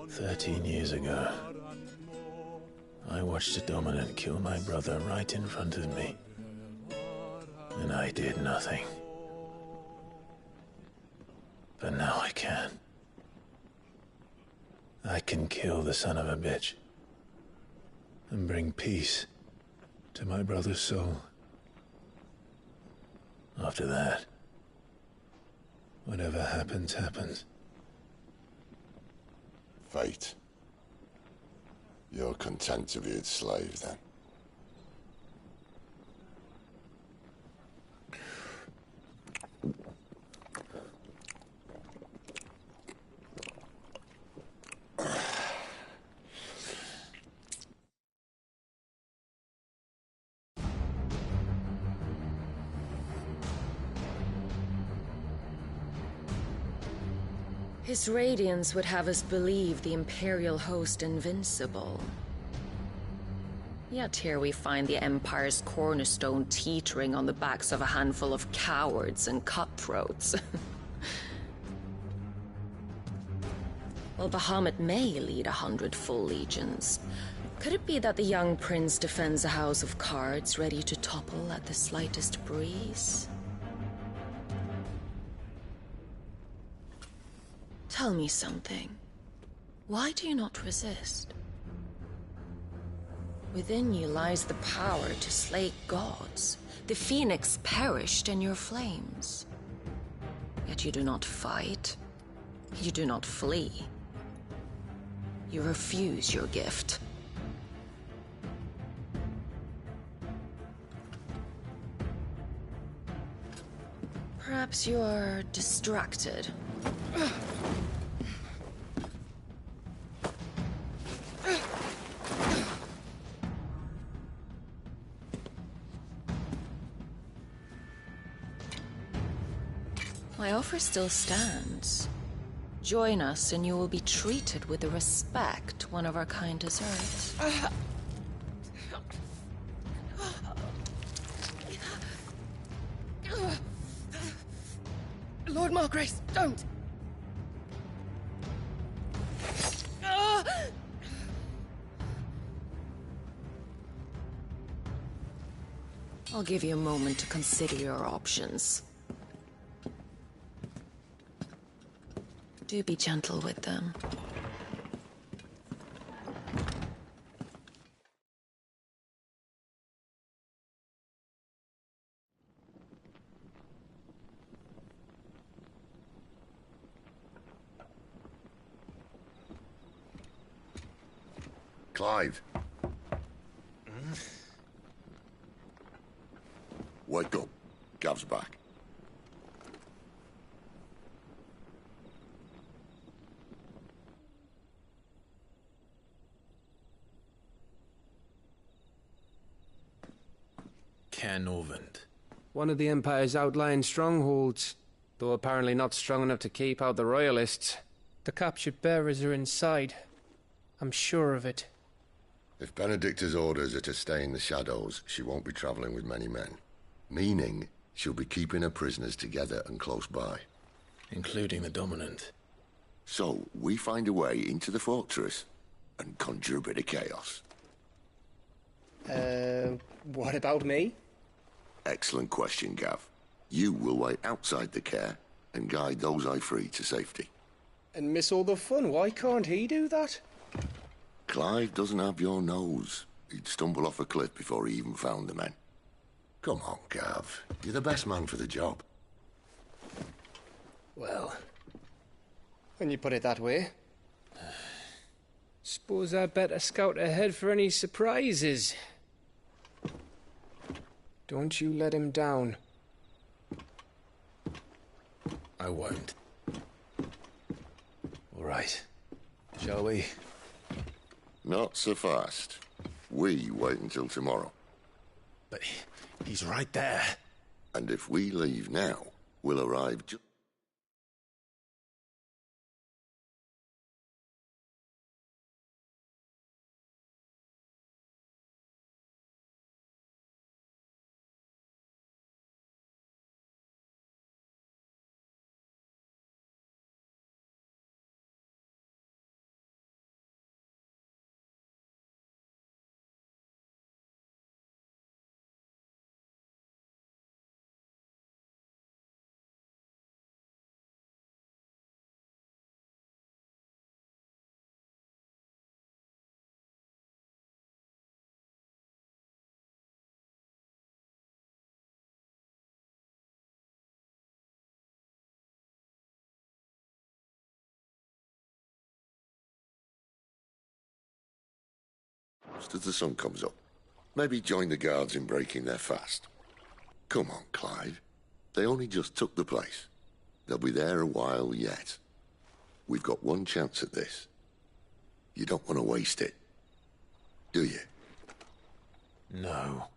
13 years ago, I watched the Dominant kill my brother right in front of me, and I did nothing. But now I can. I can kill the son of a bitch and bring peace to my brother's soul. After that, whatever happens, happens. Fate. You're content to be its slave, then? His radiance would have us believe the Imperial host invincible. Yet here we find the Empire's cornerstone teetering on the backs of a handful of cowards and cutthroats. While Bahamut may lead 100 full legions, could it be that the young prince defends a house of cards ready to topple at the slightest breeze? Tell me something. Why do you not resist? Within you lies the power to slay gods. The phoenix perished in your flames. Yet you do not fight. You do not flee. You refuse your gift. Perhaps you are distracted. My offer still stands. Join us and you will be treated with the respect one of our kind deserves. Lord Margrace, don't! I'll give you a moment to consider your options. Do be gentle with them. Clive. Wake up. Gav's back. Canovant. One of the Empire's outlying strongholds, though apparently not strong enough to keep out the Royalists. The captured bearers are inside. I'm sure of it. If Benedicta's orders are to stay in the shadows, she won't be traveling with many men. Meaning, she'll be keeping her prisoners together and close by. Including the Dominant. So, we find a way into the fortress and conjure a bit of chaos. What about me? Excellent question, Gav. You will wait outside the care and guide those I free to safety. And miss all the fun. Why can't he do that? Clive doesn't have your nose. He'd stumble off a cliff before he even found the men. Come on, Gav. You're the best man for the job. Well, when you put it that way. Suppose I'd better scout ahead for any surprises. Don't you let him down. I won't. All right. Shall we? Not so fast. We wait until tomorrow. But he's right there. And if we leave now, we'll arrive just... just as the sun comes up. Maybe join the guards in breaking their fast. Come on, Clive. They only just took the place. They'll be there a while yet. We've got one chance at this. You don't want to waste it, do you? No.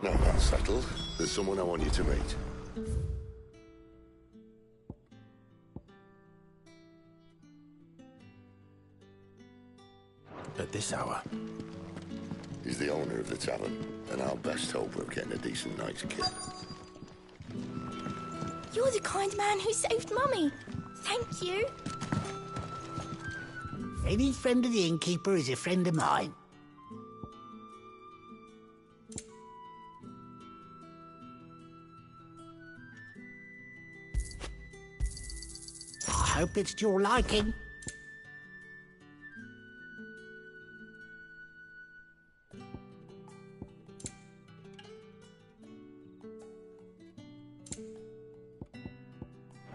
Now that's settled. There's someone I want you to meet. At this hour? He's the owner of the tavern, and our best hope of getting a decent night's kit. You're the kind man who saved Mummy. Thank you. Any friend of the innkeeper is a friend of mine. I hope it's to your liking.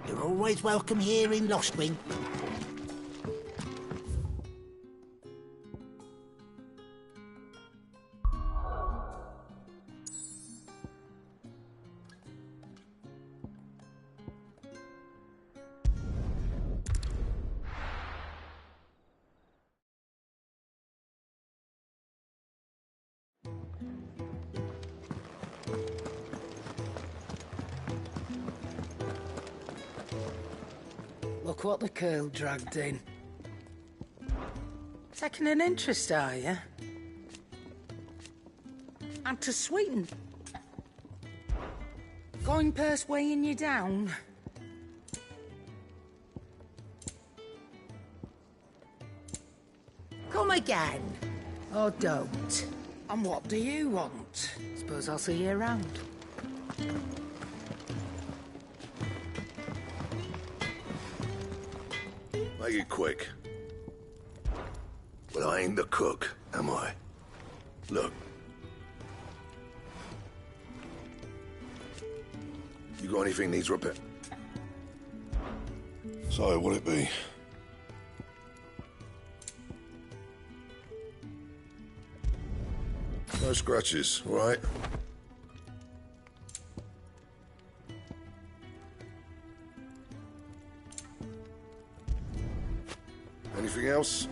You're always welcome here in Lostwing. Look what the curl dragged in. Taking an interest, are you? And to sweeten. Going purse weighing you down. Come again. Or don't. And what do you want? Suppose I'll see you around. Make it quick. Well, I ain't the cook, am I? Look. You got anything needs repair? So, what'll it be? No scratches, all right? Anything else?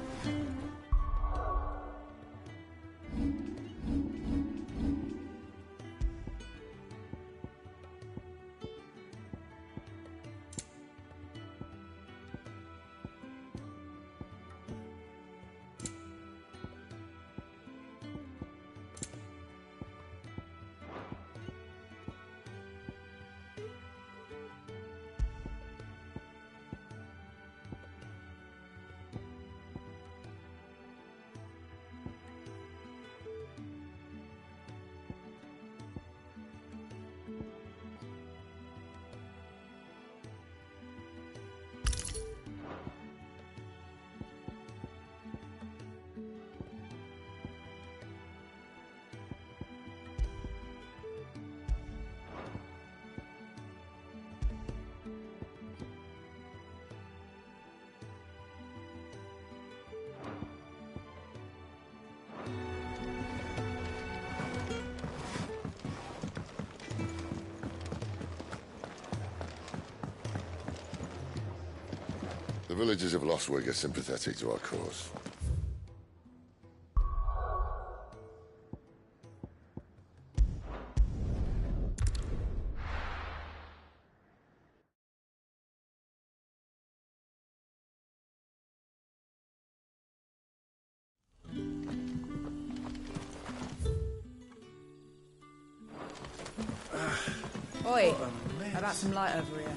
The villagers of Lostwig are sympathetic to our cause. Oi, how about some light over here?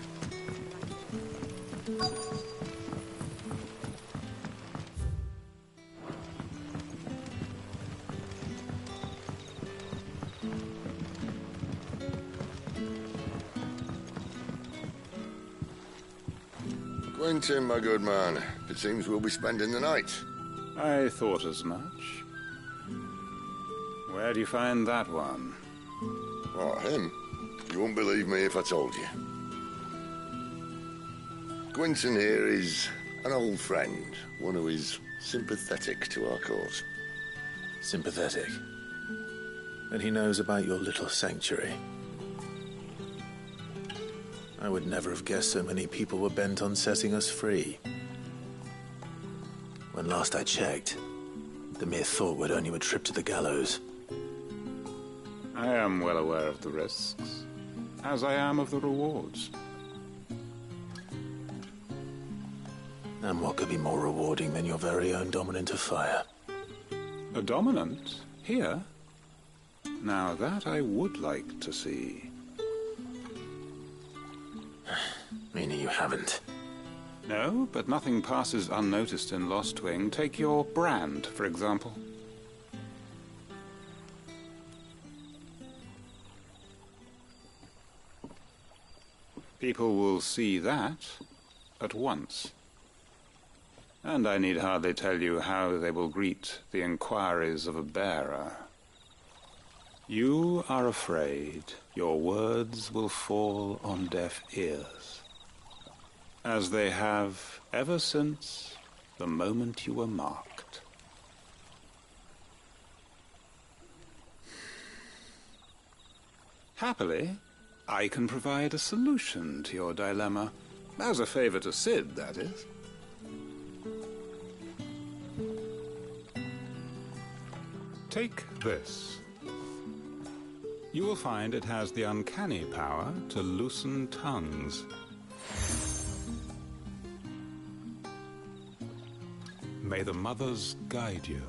Quentin, my good man. It seems we'll be spending the night. I thought as much. Where do you find that one? Oh, him? You wouldn't believe me if I told you. Quentin here is an old friend, one who is sympathetic to our cause. Sympathetic? And he knows about your little sanctuary. I would never have guessed so many people were bent on setting us free. When last I checked, the mere thought would earn you a trip to the gallows. I am well aware of the risks, as I am of the rewards. And what could be more rewarding than your very own dominant of fire? A dominant? Here? Now that I would like to see. Meaning you haven't? No, but nothing passes unnoticed in Lost Wing. Take your brand, for example. People will see that at once. And I need hardly tell you how they will greet the inquiries of a bearer. You are afraid your words will fall on deaf ears, as they have ever since the moment you were marked. Happily, I can provide a solution to your dilemma, as a favor to Sid, that is. Take this. You will find it has the uncanny power to loosen tongues. May the mothers guide you.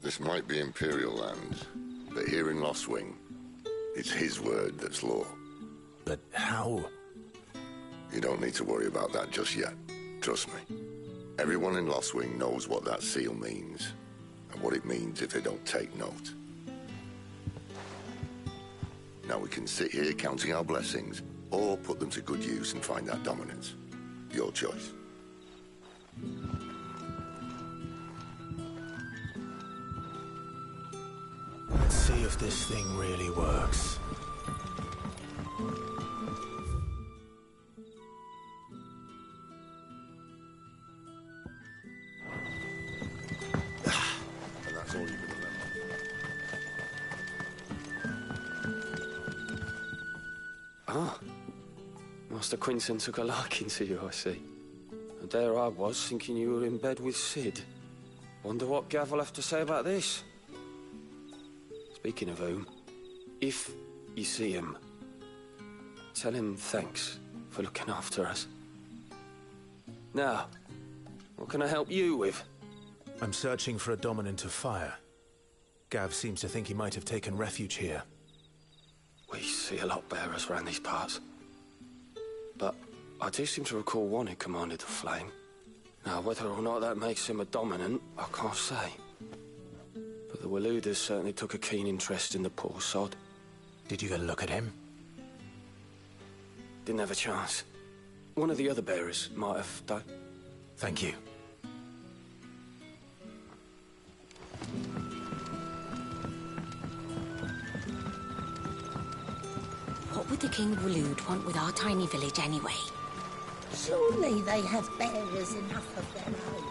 This might be Imperial land, but here in Lost Wing, it's his word that's law. But how? You don't need to worry about that just yet. Trust me. Everyone in Lost Wing knows what that seal means, and what it means if they don't take note. Now we can sit here counting our blessings, or put them to good use and find that dominance. Your choice. Let's see if this thing really works. And that's all you can remember. Ah, Master Quinton took a liking to you, I see. And there I was, thinking you were in bed with Sid. Wonder what Gav will have to say about this. Speaking of whom, if you see him, tell him thanks for looking after us. Now, what can I help you with? I'm searching for a dominant of fire. Gav seems to think he might have taken refuge here. We see a lot bearers around these parts. But I do seem to recall one who commanded the flame. Now, whether or not that makes him a dominant, I can't say. But the Waluders certainly took a keen interest in the poor sod. Did you get a look at him? Didn't have a chance. One of the other bearers might have done. Thank you. What would the King of Walud want with our tiny village anyway? Surely they have bearers enough of their own.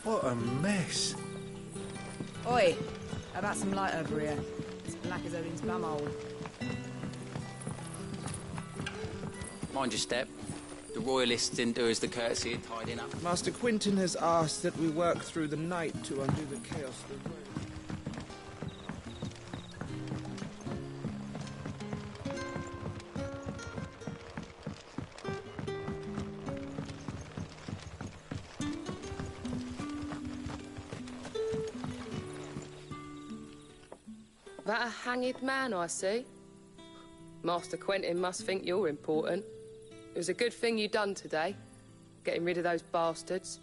What a mess. Oi, how about some light over here? It's black as Odin's bumhole. Mind your step. The Royalists didn't do us the courtesy of tidying up. Master Quinton has asked that we work through the night to undo the chaos of the road. That a hanged man, I see. Master Quentin must think you're important. It was a good thing you done today, getting rid of those bastards.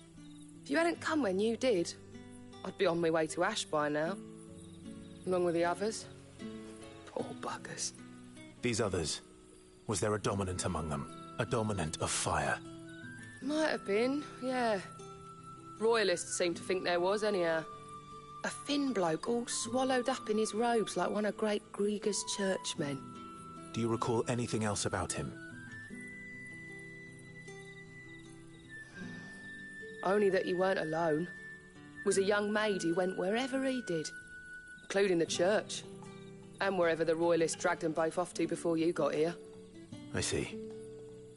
If you hadn't come when you did, I'd be on my way to Ash by now, along with the others. Poor buggers. These others, was there a dominant among them? A dominant of fire? Might have been, yeah. Royalists seem to think there was, anyhow. A thin bloke all swallowed up in his robes like one of Great Gregor's churchmen. Do you recall anything else about him? Only that he weren't alone. Was a young maid who went wherever he did, including the church, and wherever the Royalists dragged them both off to before you got here. I see.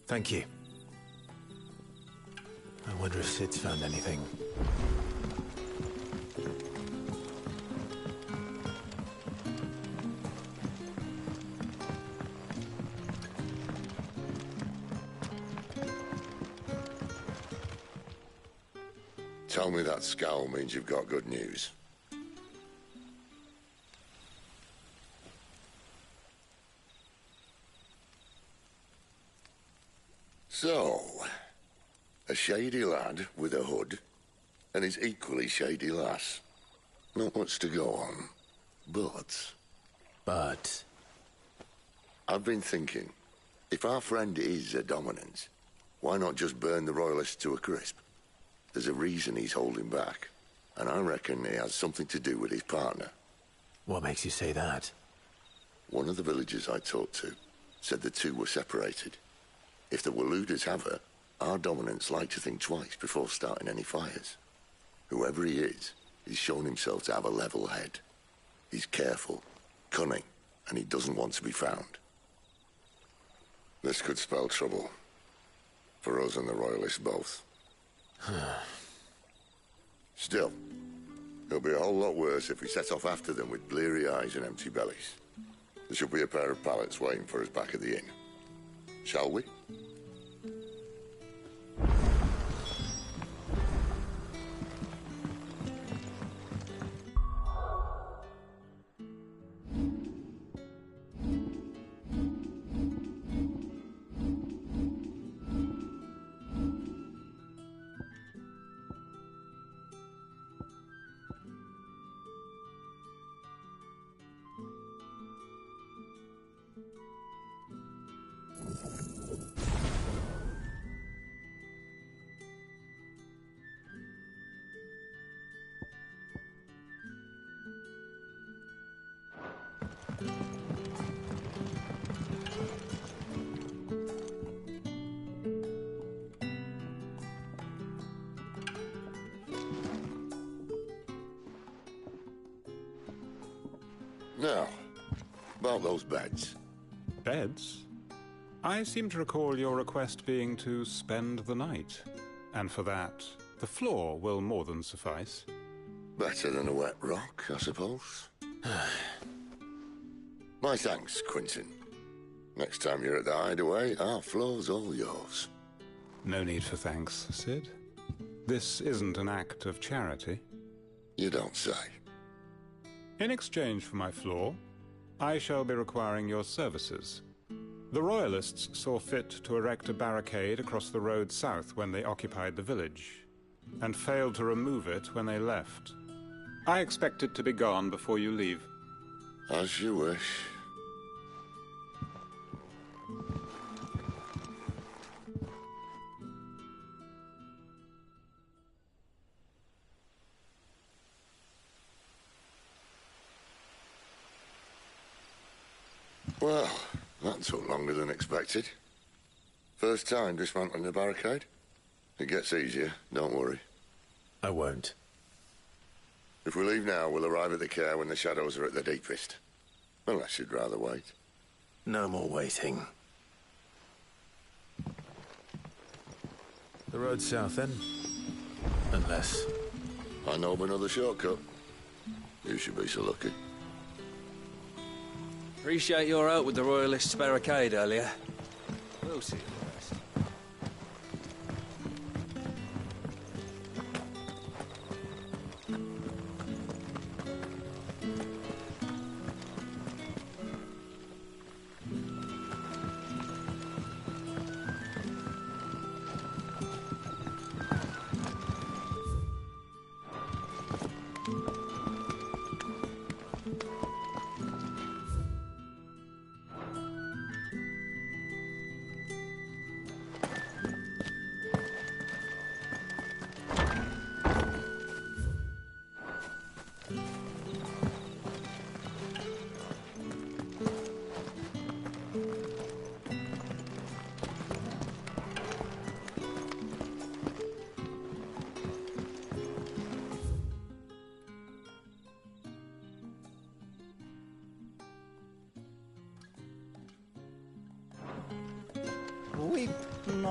Thank you. I wonder if Sid's found anything. Tell me that scowl means you've got good news. So, a shady lad with a hood, and his equally shady lass. Not much to go on, but... I've been thinking, if our friend is a dominant, why not just burn the Royalists to a crisp? There's a reason he's holding back, and I reckon he has something to do with his partner. What makes you say that? One of the villagers I talked to said the two were separated. If the Waluders have her, our dominants like to think twice before starting any fires. Whoever he is, he's shown himself to have a level head. He's careful, cunning, and he doesn't want to be found. This could spell trouble. For us and the Royalists both. Still, it'll be a whole lot worse if we set off after them with bleary eyes and empty bellies. There should be a pair of pallets waiting for us back at the inn. Shall we? Now, about those beds. Beds? I seem to recall your request being to spend the night. And for that, the floor will more than suffice. Better than a wet rock, I suppose. My thanks, Quentin. Next time you're at the hideaway, our floor's all yours. No need for thanks, Sid. This isn't an act of charity. You don't say. In exchange for my floor, I shall be requiring your services. The Royalists saw fit to erect a barricade across the road south when they occupied the village, and failed to remove it when they left. I expect it to be gone before you leave. As you wish. Well, that took longer than expected. First time dismantling a barricade? It gets easier, don't worry. I won't. If we leave now, we'll arrive at the care when the shadows are at their deepest. Unless you'd rather wait. No more waiting. The road south, then? Unless... I know of another shortcut. You should be so lucky. Appreciate your help with the Royalists' barricade earlier. We'll see you first.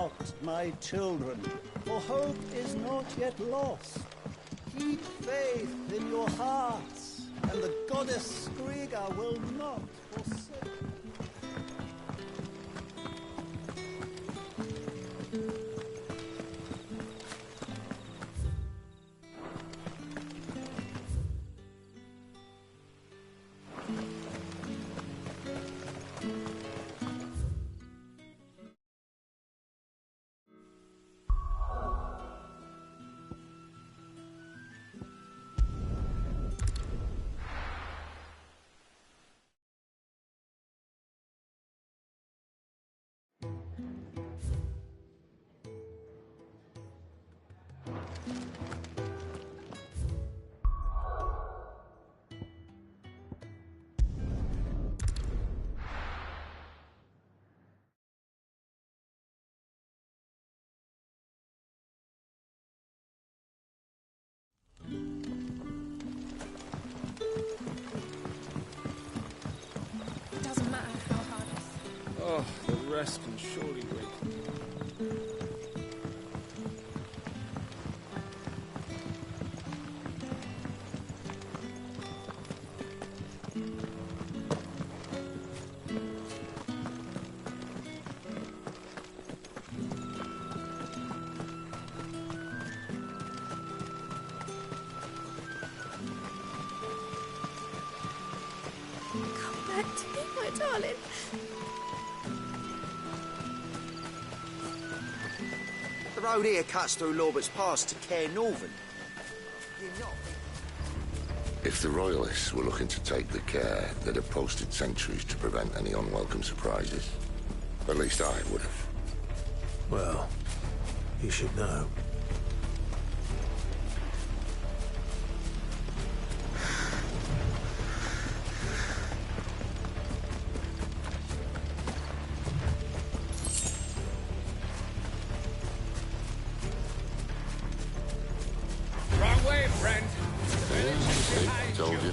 not, my children, for hope is not yet lost. Keep faith in your hearts, and the goddess Skriga will not forsake. Doesn't matter how hard it's... Oh, the rest can surely wait. Come back to me, my darling. The road here cuts through Lorbert's Pass to Care Northern. If the Royalists were looking to take the care, they'd have posted sentries to prevent any unwelcome surprises. At least I would have. Well, you should know. Wrong way, friend. Told you.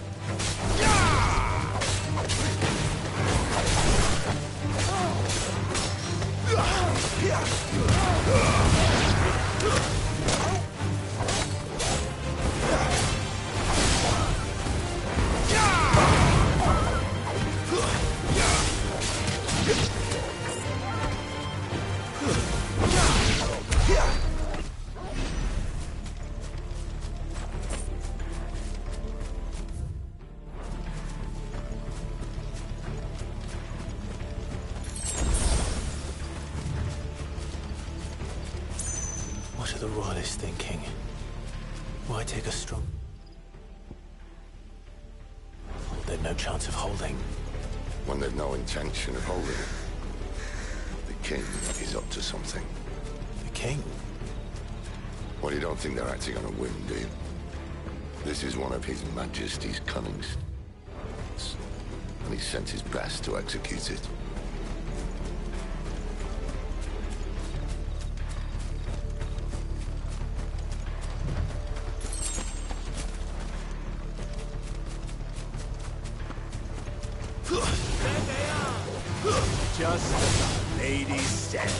What are the Royalists thinking? Why take a strong... Oh, they've no chance of holding. When they've no intention of holding it. The king is up to something. The king? Well, you don't think they're acting on a whim, do you? This is one of His Majesty's cunnings. And he sent his best to execute it. Just as the lady said.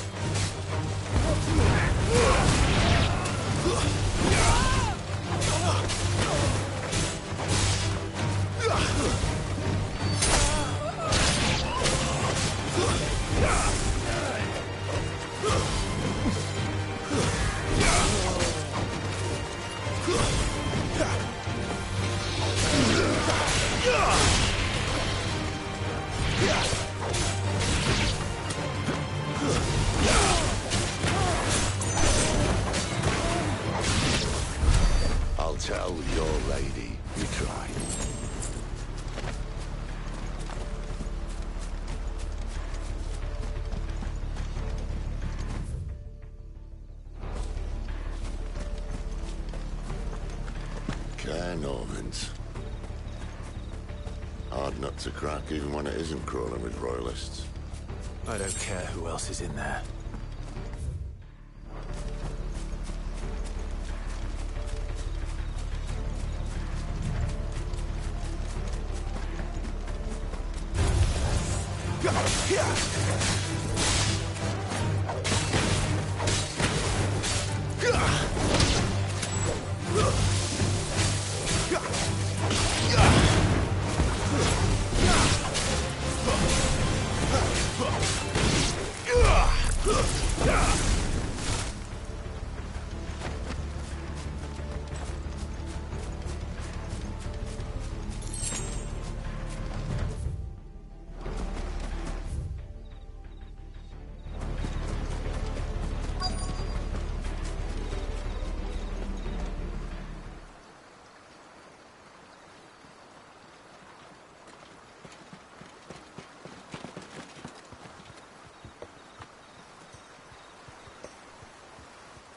I'll tell your lady you tried. Care Normans. Hard nut to crack even when it isn't crawling with Royalists. I don't care who else is in there.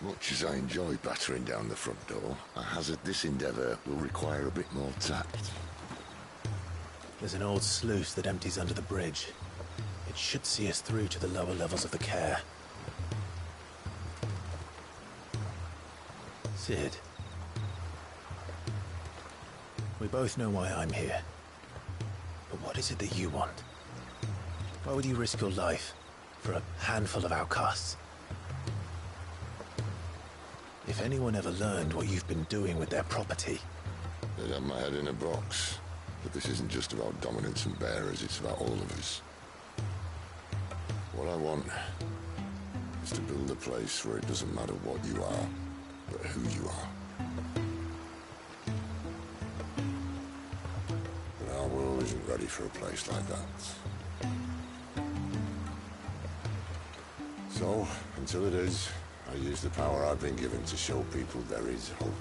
Much as I enjoy battering down the front door, I hazard this endeavour will require a bit more tact. There's an old sluice that empties under the bridge. It should see us through to the lower levels of the care. Sid. We both know why I'm here. But what is it that you want? Why would you risk your life for a handful of outcasts? If anyone ever learned what you've been doing with their property... They'd have my head in a box. But this isn't just about dominance and bearers, it's about all of us. What I want is to build a place where it doesn't matter what you are, but who you are. But our world isn't ready for a place like that. So, until it is, I use the power I've been given to show people there is hope.